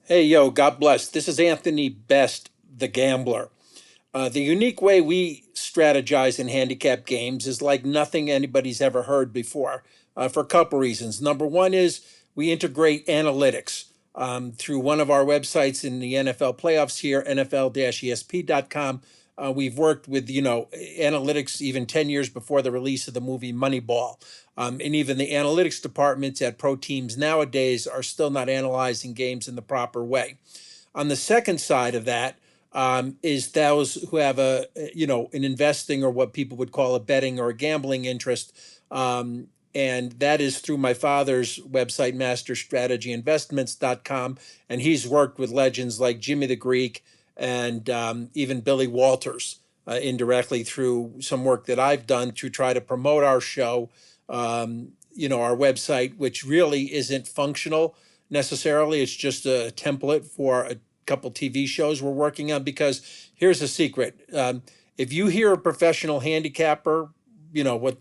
Hey, yo, God bless. This is Anthony Best, the gambler. The unique way we strategize in handicap games is like nothing anybody's ever heard before for a couple reasons. Number one is we integrate analytics through one of our websites in the NFL playoffs here, NFL-ESP.com. We've worked with, analytics even 10 years before the release of the movie Moneyball. And even the analytics departments at pro teams nowadays are still not analyzing games in the proper way. On the second side of that is those who have an investing or what people would call a betting or a gambling interest. And that is through my father's website, masterstrategyinvestments.com. And he's worked with legends like Jimmy the Greek and even Billy Walters indirectly through some work that I've done to try to promote our show, our website, which really isn't functional necessarily. It's just a template for a couple TV shows we're working on. Because here's a secret: if you hear a professional handicapper,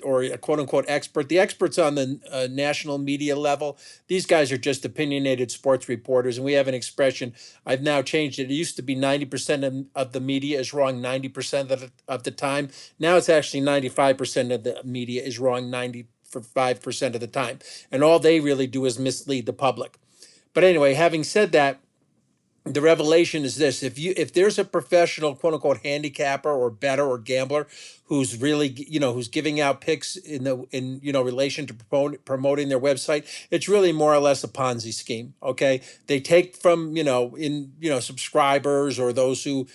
or a quote unquote expert, the experts on the national media level, these guys are just opinionated sports reporters. And we have an expression, I've now changed it. It used to be 90% of the media is wrong 90% of the time. Now it's actually 95% of the media is wrong 95% of the time. And all they really do is mislead the public. But anyway, having said that, the revelation is this: if there's a professional quote unquote handicapper or bettor or gambler who's really who's giving out picks in relation to promoting their website, it's really more or less a Ponzi scheme. Okay, they take from subscribers or those who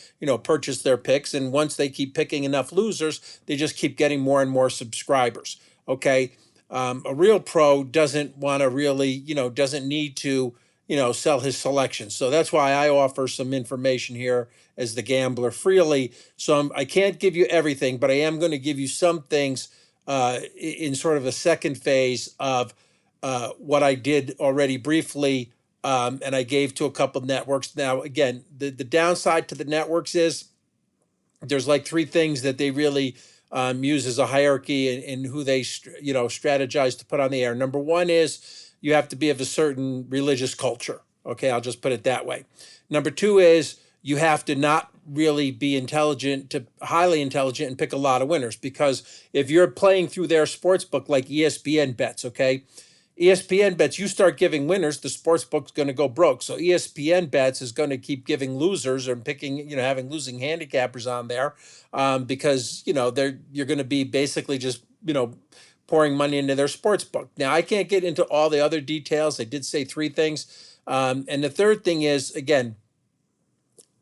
purchase their picks, and once they keep picking enough losers, they just keep getting more and more subscribers. Okay, a real pro doesn't want to really doesn't need to sell his selection. So that's why I offer some information here as the gambler freely. So I can't give you everything, but I am going to give you some things in sort of a second phase of what I did already briefly, and I gave to a couple of networks. Now, again, the downside to the networks is there's like three things that they really use as a hierarchy in who they strategize to put on the air. Number one is you have to be of a certain religious culture. Okay, I'll just put it that way. Number two is you have to not really be intelligent to highly intelligent and pick a lot of winners, because if you're playing through their sports book like ESPN bets, okay, ESPN bets, you start giving winners, the sports book's going to go broke. So ESPN bets is going to keep giving losers or picking, having losing handicappers on there, because you're going to be basically just pouring money into their sports book. Now I can't get into all the other details. I did say three things, and the third thing is, again,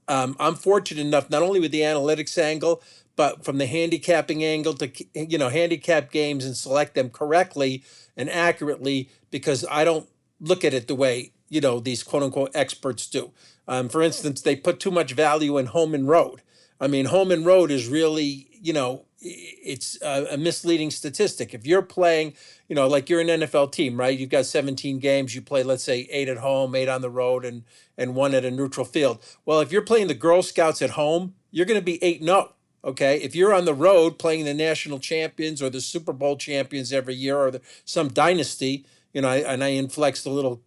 I'm fortunate enough not only with the analytics angle, but from the handicapping angle to handicap games and select them correctly and accurately, because I don't look at it the way these quote unquote experts do. For instance, they put too much value in home and road. I mean, home and road is really it's a misleading statistic. If you're playing, like you're an NFL team, right? You've got 17 games. You play, let's say, 8 at home, 8 on the road, and 1 at a neutral field. Well, if you're playing the Girl Scouts at home, you're going to be 8-0. Okay, if you're on the road playing the national champions or the Super Bowl champions every year, or some dynasty, and I inflexed a little,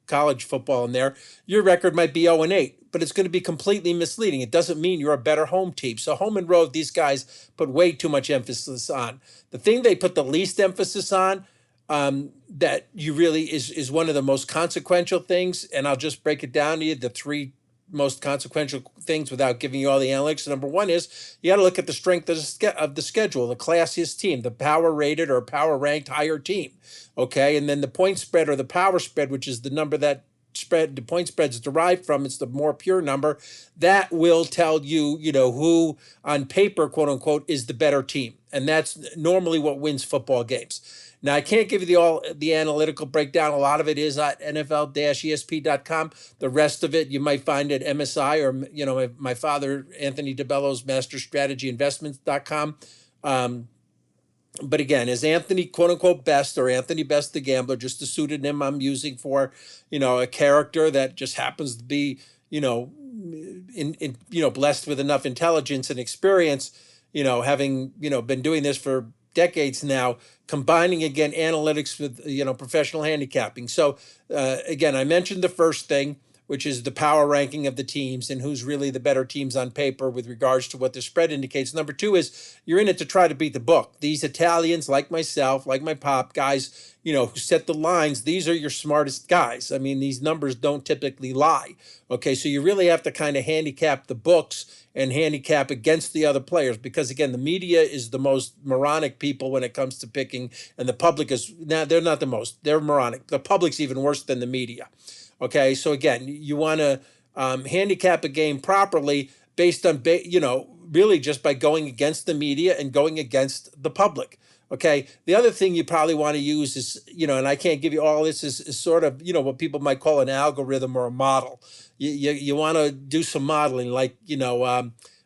college football in there, your record might be 0-8, but it's going to be completely misleading. It doesn't mean you're a better home team. So home and road, these guys put way too much emphasis on. The thing they put the least emphasis on, that you really is one of the most consequential things, and I'll just break it down to you, the three most consequential things without giving you all the analytics. Number one is you got to look at the strength of the schedule, the classiest team, the power rated or power ranked higher team. Okay. And then the point spread or the power spread, which is the number that the point spread's derived from, it's the more pure number that will tell you, who on paper, quote unquote, is the better team. And that's normally what wins football games. Now, I can't give you the analytical breakdown. A lot of it is at NFL-ESP.com. The rest of it you might find at MSI or my father, Anthony DeBello's MasterStrategyInvestments.com. But again, as Anthony quote unquote Best, or Anthony Best the Gambler, just a pseudonym I'm using for a character that just happens to be blessed with enough intelligence and experience, having been doing this for decades now, combining again analytics with professional handicapping. So again, I mentioned the first thing, which is the power ranking of the teams and who's really the better teams on paper with regards to what the spread indicates. Number two is you're in it to try to beat the book. These Italians, like myself, like my pop guys, who set the lines, these are your smartest guys. I mean, these numbers don't typically lie. Okay, so you really have to kind of handicap the books and handicap against the other players because, again, the media is the most moronic people when it comes to picking, and the public is, now they're not the most, they're moronic. The public's even worse than the media. Okay, so again, you want to handicap a game properly based on, really just by going against the media and going against the public. Okay, the other thing you probably want to use is, and I can't give you all this, is sort of, what people might call an algorithm or a model. You want to do some modeling, like,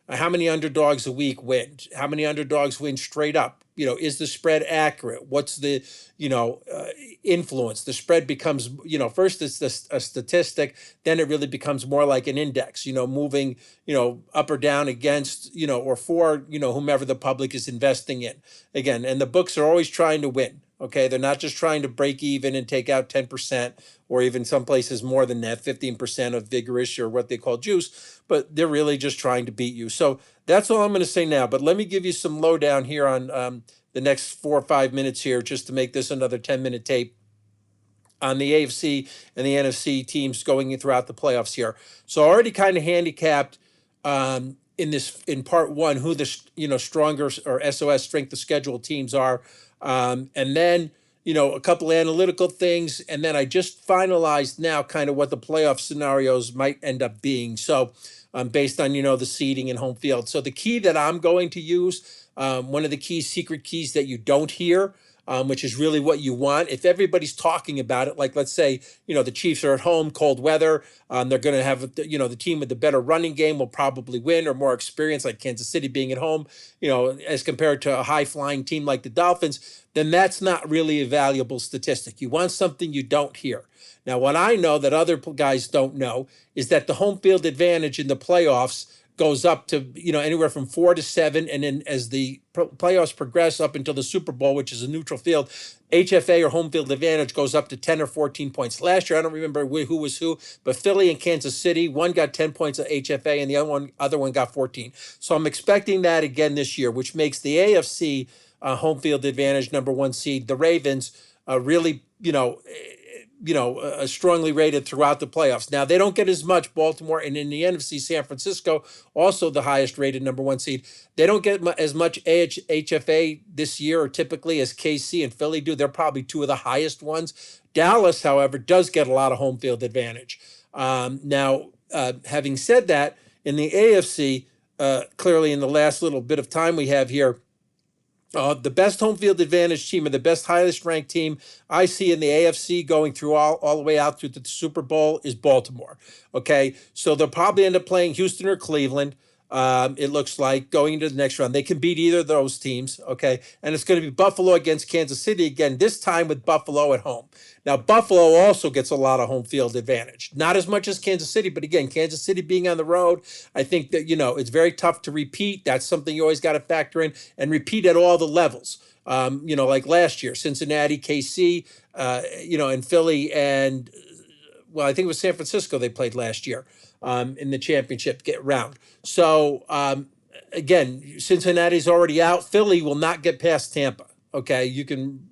how many underdogs a week win? How many underdogs win straight up? Is the spread accurate? What's the, influence? The spread becomes, first it's a statistic, then it really becomes more like an index, moving, up or down against, or for, whomever the public is investing in. Again, and the books are always trying to win. Okay, they're not just trying to break even and take out 10%, or even some places more than that, 15% of vigorish or what they call juice, but they're really just trying to beat you. So that's all I'm going to say now. But let me give you some lowdown here on the next 4 or 5 minutes here, just to make this another 10-minute tape on the AFC and the NFC teams going throughout the playoffs here. So I already kind of handicapped in part one who the stronger or SOS strength of schedule teams are, and then a couple analytical things, and then I just finalized now kind of what the playoff scenarios might end up being. So based on the seeding and home field. So the key that I'm going to use, one of the key secret keys that you don't hear, which is really what you want. If everybody's talking about it, like let's say, the Chiefs are at home, cold weather, they're going to have, the team with the better running game will probably win, or more experience, like Kansas City being at home, as compared to a high flying team like the Dolphins, then that's not really a valuable statistic. You want something you don't hear. Now, what I know that other guys don't know is that the home field advantage in the playoffs goes up to anywhere from 4 to 7, and then as the playoffs progress up until the Super Bowl, which is a neutral field, HFA or home field advantage goes up to 10 or 14 points. Last year, I don't remember who was who, but Philly and Kansas City, one got 10 points of HFA and the other one got 14. So I'm expecting that again this year, which makes the AFC home field advantage #1 seed, the Ravens, really strongly rated throughout the playoffs. Now, they don't get as much, Baltimore, and in the NFC, San Francisco, also the highest rated #1 seed. They don't get as much HFA this year, or typically, as KC and Philly do. They're probably two of the highest ones. Dallas, however, does get a lot of home field advantage. Now, having said that, in the AFC, clearly in the last little bit of time we have here, the best home field advantage team, or the best highest ranked team I see in the AFC going through all the way out through the Super Bowl is Baltimore. Okay, so they'll probably end up playing Houston or Cleveland. It looks like going into the next round. They can beat either of those teams, okay? And it's going to be Buffalo against Kansas City again, this time with Buffalo at home. Now, Buffalo also gets a lot of home field advantage. Not as much as Kansas City, but again, Kansas City being on the road, I think that, it's very tough to repeat. That's something you always got to factor in, and repeat at all the levels. Like last year, Cincinnati, KC, and Philly, and, well, I think it was San Francisco they played last year in the championship round. So, again, Cincinnati's already out. Philly will not get past Tampa. Okay, you can,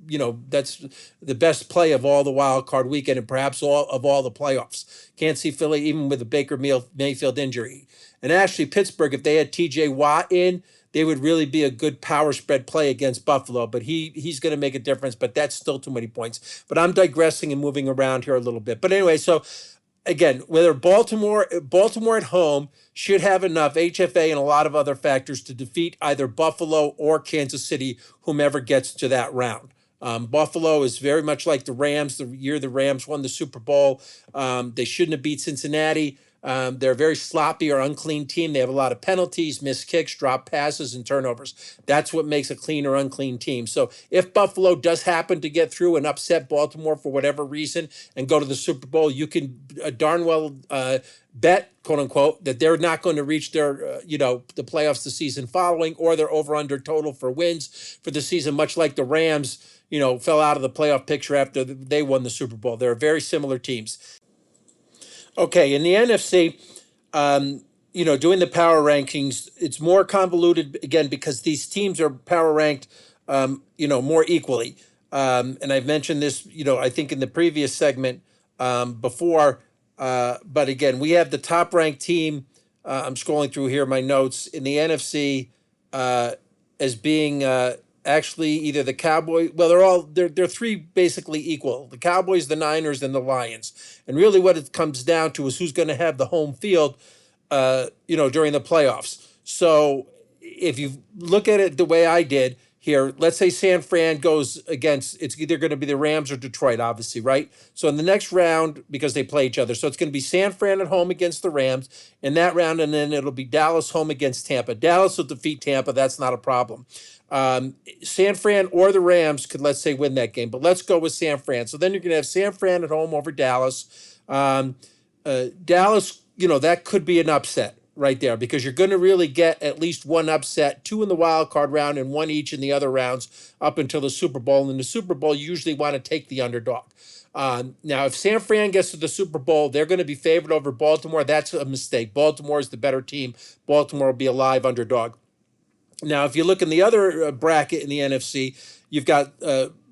that's the best play of all the wild card weekend, and perhaps all the playoffs. Can't see Philly even with a Baker Mayfield injury. And actually, Pittsburgh, if they had TJ Watt in, they would really be a good power spread play against Buffalo. But he's going to make a difference, but that's still too many points. But I'm digressing and moving around here a little bit. But anyway, so again, whether Baltimore at home should have enough HFA and a lot of other factors to defeat either Buffalo or Kansas City, whomever gets to that round. Buffalo is very much like the Rams. The year the Rams won the Super Bowl, they shouldn't have beat Cincinnati. They're a very sloppy or unclean team. They have a lot of penalties, missed kicks, drop passes, and turnovers. That's what makes a clean or unclean team. So if Buffalo does happen to get through and upset Baltimore for whatever reason and go to the Super Bowl, you can darn well bet, quote unquote, that they're not going to reach their, the playoffs the season following, or their over-under total for wins for the season, much like the Rams, fell out of the playoff picture after they won the Super Bowl. They're very similar teams. Okay, in the NFC, doing the power rankings, it's more convoluted again because these teams are power ranked, more equally. And I've mentioned this, I think in the previous segment before. But again, we have the top ranked team. I'm scrolling through here my notes in the NFC uh, as being actually either the Cowboys. Well, they're three basically equal: the Cowboys, the Niners, and the Lions. And really, what it comes down to is who's going to have the home field, during the playoffs. So if you look at it the way I did here, let's say San Fran goes against, it's either going to be the Rams or Detroit, obviously, right? So in the next round, because they play each other, so it's going to be San Fran at home against the Rams in that round, and then it'll be Dallas home against Tampa. Dallas will defeat Tampa. That's not a problem. San Fran or the Rams could, let's say, win that game, but let's go with San Fran. So then you're going to have San Fran at home over Dallas. Dallas, that could be an upset right there because you're going to really get at least one upset, two in the wild card round and one each in the other rounds up until the Super Bowl. And in the Super Bowl, you usually want to take the underdog. Now, if San Fran gets to the Super Bowl, they're going to be favored over Baltimore. That's a mistake. Baltimore is the better team. Baltimore will be a live underdog. Now, if you look in the other bracket in the NFC, you've got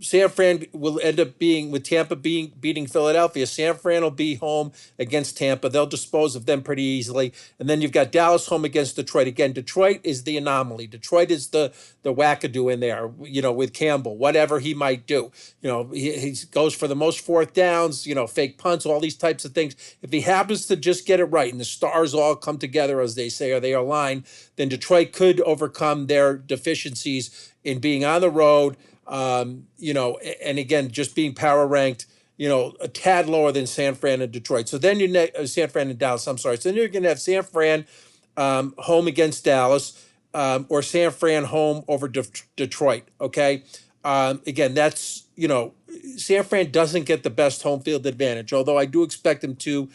San Fran will end up being with Tampa beating Philadelphia. San Fran will be home against Tampa. They'll dispose of them pretty easily. And then you've got Dallas home against Detroit. Again, Detroit is the anomaly. Detroit is the wackadoo in there, with Campbell, whatever he might do. He goes for the most fourth downs, fake punts, all these types of things. If he happens to just get it right and the stars all come together, as they say, or they align, then Detroit could overcome their deficiencies in being on the road, and again, just being power ranked, a tad lower than San Fran and Detroit. So then San Fran and Dallas, I'm sorry. So then you're going to have San Fran home against Dallas, or San Fran home over Detroit. Okay. Again, that's, San Fran doesn't get the best home field advantage, although I do expect them to,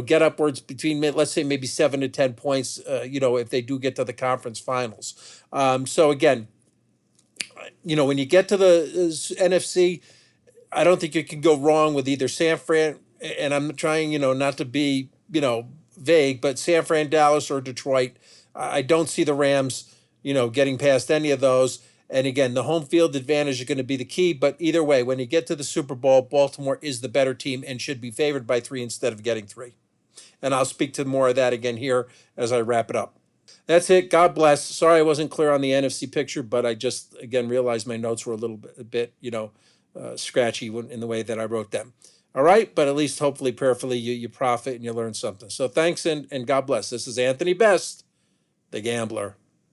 get upwards between, let's say, maybe 7 to 10 points, if they do get to the conference finals. So again, when you get to the NFC, I don't think you can go wrong with either San Fran, and I'm trying, not to be, vague, but San Fran, Dallas, or Detroit. I don't see the Rams, getting past any of those. And again, the home field advantage is going to be the key. But either way, when you get to the Super Bowl, Baltimore is the better team and should be favored by 3 instead of getting 3. And I'll speak to more of that again here as I wrap it up. That's it. God bless. Sorry I wasn't clear on the NFC picture, but I just, again, realized my notes were a bit scratchy in the way that I wrote them. All right, but at least hopefully, prayerfully, you profit and you learn something. So thanks and God bless. This is Anthony Best, the Gambler.